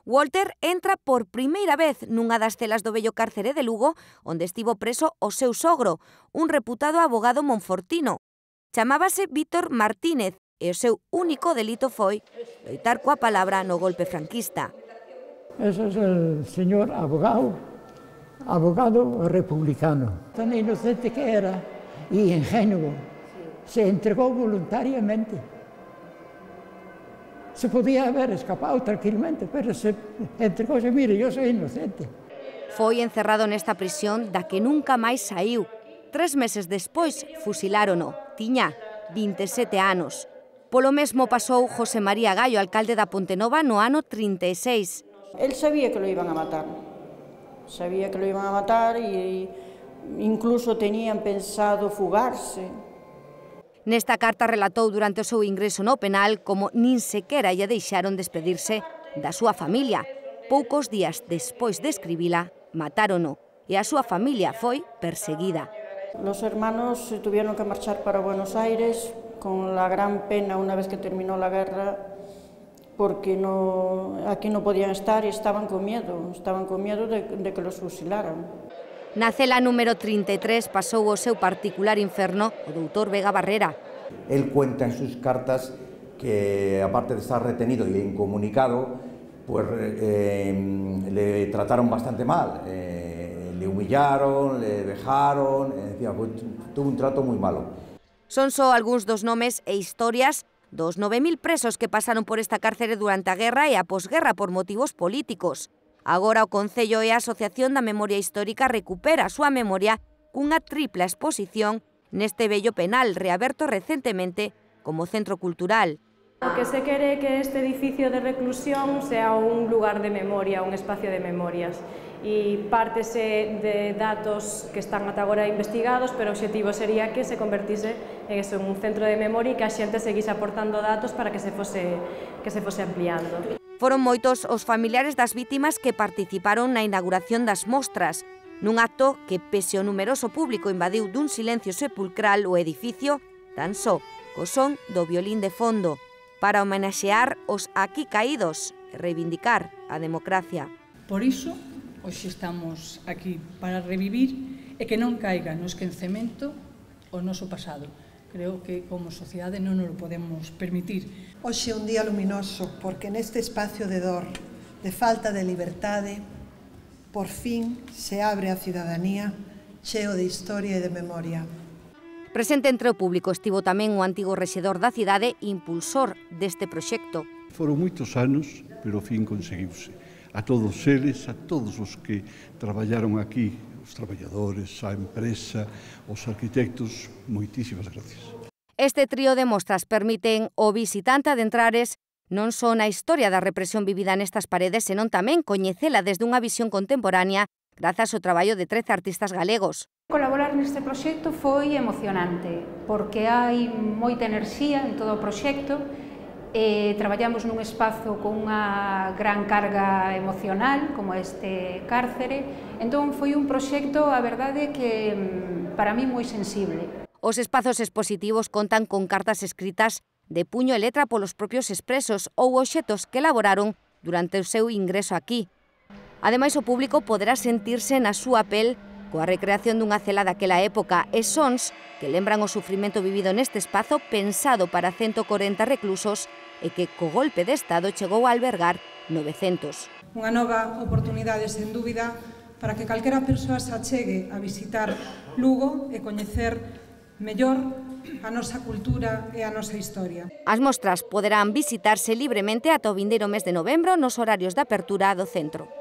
Walter entra por primeira vez nunha das celas do vello cárcere de Lugo, onde estivo preso o seu sogro, un reputado abogado monfortino. Chamábase Víctor Martínez e o seu único delito foi loitar coa palabra no golpe franquista. Ese es el señor abogado republicano. Tan inocente que era y ingenuo. Se entregó voluntariamente. Se podía haber escapado tranquilamente, pero se entregó. Mire, yo soy inocente. Foi encerrado nesta prisión da que nunca máis saiu. 3 meses despois fusilárono. Tiña 27 anos. Polo mesmo pasou José María Gallo, alcalde da Pontenova, no ano 36. Él sabía que lo iban a matar. Sabía que lo iban a matar e incluso tenían pensado fugarse. Nesta carta relatou durante o seu ingreso no penal como nin sequera lle deixaron despedirse da súa familia. Poucos días despois de escribila, matárono e a súa familia foi perseguida. Los hermanos tuvieron que marchar para Buenos Aires con la gran pena una vez que terminó la guerra, porque aquí no podían estar y estaban con miedo de que los fusilaran. Na cela número 33 pasou o seu particular inferno o doutor Vega Barrera. Él cuenta en sus cartas que, aparte de estar retenido y incomunicado, pues le trataron bastante mal. Le humillaron, le vejaron, tuvo un trato muy malo. Son só algúns dos nomes e historias dos 9.000 presos que pasaron por esta cárcere durante a guerra e a posguerra por motivos políticos. Agora o Concello e a Asociación da Memoria Histórica recupera a súa memoria cunha tripla exposición neste vello penal reaberto recentemente como centro cultural. O que se quere é que este edificio de reclusión sea un lugar de memoria, un espacio de memorias. E pártese de datos que están ata agora investigados, pero o obxectivo sería que se convertise en un centro de memoria e que a xente seguise aportando datos para que se fose ampliando. Foron moitos os familiares das vítimas que participaron na inauguración das mostras, nun acto que, pese ao numeroso público, invadiu dun silencio sepulcral o edificio, tan só co son do violín de fondo, para homenaxear os aquí caídos e reivindicar a democracia. Por iso, hoxe estamos aquí para revivir e que non caiga no esquecemento o noso pasado. Creo que como sociedade non nos lo podemos permitir. Hoxe é un día luminoso porque neste espacio de dor, de falta de liberdade, por fin se abre a cidadanía cheo de historia e de memoria. Presente entre o público estivo tamén o antigo rexedor da cidade e impulsor deste proxecto. Foron moitos anos, pero ao fin conseguiuse. A todos eles, a todos os que traballaron aquí, os traballadores, a empresa, os arquitectos, moitísimas gracias. Este trío de mostras permiten ao visitante adentrares non só na historia da represión vivida nestas paredes, senón tamén coñecela desde unha visión contemporánea grazas ao traballo de 13 artistas galegos. Colaborar neste proxecto foi emocionante, porque hai moita enerxía en todo o proxecto. Traballamos nun espazo con unha gran carga emocional, como este cárcere. Entón, foi un proxecto, a verdade, que para mí moi sensible. Os espazos expositivos contan con cartas escritas de puño e letra polos propios expresos ou obxetos que elaboraron durante o seu ingreso aquí. Ademais, o público poderá sentirse na súa pel coa recreación dunha cela daquela época e sons que lembran o sufrimento vivido neste espazo pensado para 140 reclusos e que co golpe de Estado chegou a albergar 900. Unha nova oportunidade, sen dúbida, para que calquera persoa se achegue a visitar Lugo e coñecer mellor a nosa cultura e a nosa historia. As mostras poderán visitarse libremente ata o vindeiro mes de novembro nos horarios de apertura do centro.